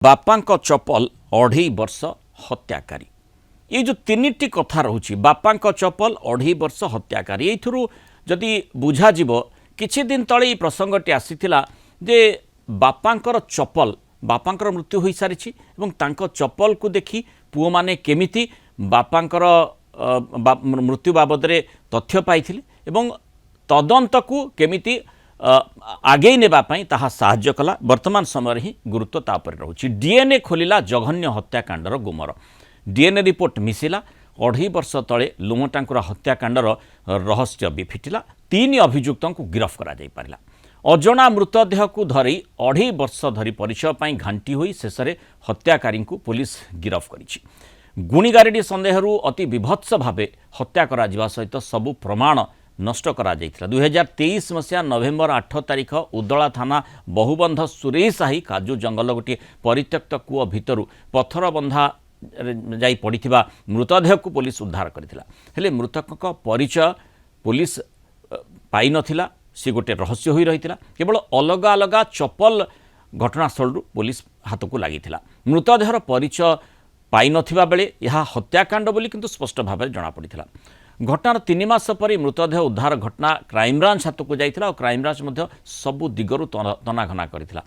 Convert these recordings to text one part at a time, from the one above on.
बापांक चपल 2.5 वर्ष हत्याकारी ये जो तीन कथा रोचे बापांक चपल 2.5 वर्ष हत्याकारी यू जदि बुझा किछि दिन तले प्रसंगटी आसीथिला जे बापांकर चपल बापांकर मृत्यु हो सारी चपल को देखि पुओ माने केमिति बापांकर मृत्यु बाबद रे तथ्य पाइथिले एवं तदंत को केमिति आगे नेबापाई ताहा साहाय्य कला वर्तमान समय ही गुरुत्व तापर रहुछि। डीएनए खोलिला जघन्य हत्याकांडर गुमर डीएनए रिपोर्ट मिसिला 2.5 वर्ष तले लुमटांकुर हत्याकांडर रहस्य भी फिटिला। 3 अभियुक्तों को गिरफ करा जाई पारिला। अजणा मृतदेह को धरी 2.5 वर्ष धरी परिचय पाई घांटी होई शेषरे हत्याकारी को पुलिस गिरफ करिछि। गुणीगारेडी संदेहरु अति विभत्स भावे हत्या करा जिवा सहित सबु प्रमाण नष्ट करा जाइथिला। 2023 मसीहा नवेम्बर 8 तारिख उदला थाना बहुबंध सुरेसाही काजू जंगल गोटे परित्यक्त कूଅ भितरु पत्थर बंधा जाई पड़िथिबा मृतदेह को पुलिस उद्धार करथिला। हेले मृतकक परिचय पुलिस पाई नथिला, सी गोटे रहस्य होई रहिथिला। केवल अलगा अलगा चपल घटनास्थल पुलिस हाथ को लागिथिला। मृतदेहर परिचय पाई नथिबा बेले यह हत्याकांड बोली किंतु स्पष्ट भाव जना पड़िथिला। घटनार 3 मास पर मृतदेह उद्धार घटना क्राइमब्रांच हाथ को जाइथिला और क्राइमब्रांच सबु दिगरु तनाघना करथिला।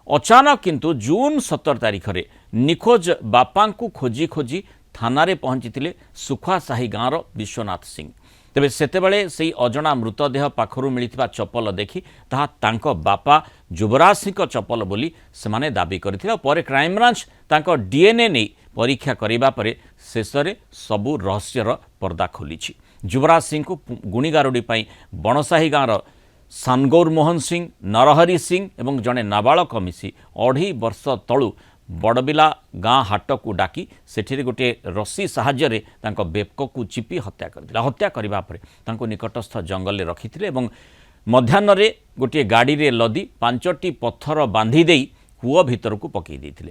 अचानक किंतु जून 17 तारिख रे निखोज बापा को खोजी खोजी थाना रे पहुंची सुखासाही गाँवर विश्वनाथ सिंह। तेबे सेतेबेले से अजणा मृतदेह पाखरु मिलिथिबा चपल देखि ताहा तांको बापा युवराज सिंह चपल बोली सेमाने दाबी करथिला। पर क्राइमब्रांच तांको डीएनए नहीं परीक्षा करिबा परे शेषरे सबु रहस्यर पर्दा खोलिछि। युवराज सिंह को गुणीगारुडी पाई बणसाही गाँवर सानगौर मोहन सिंह, नरहरी सिंह एवं जड़े नाबालक मिसी 2.5 वर्ष तलु बड़बिला गाँ हाट को डाकी सेठी गोटे रस्सी साहाय्य तांको बेक को चिपी हत्या करथिला। हत्या करिबा परे तांको निकटस्थ जंगल में रखिथिले एवं मध्याह्न गोटे गाड़ी रे लदी 5टी पत्थर बांधी देई कूଅ भितर को पकई देइथिले।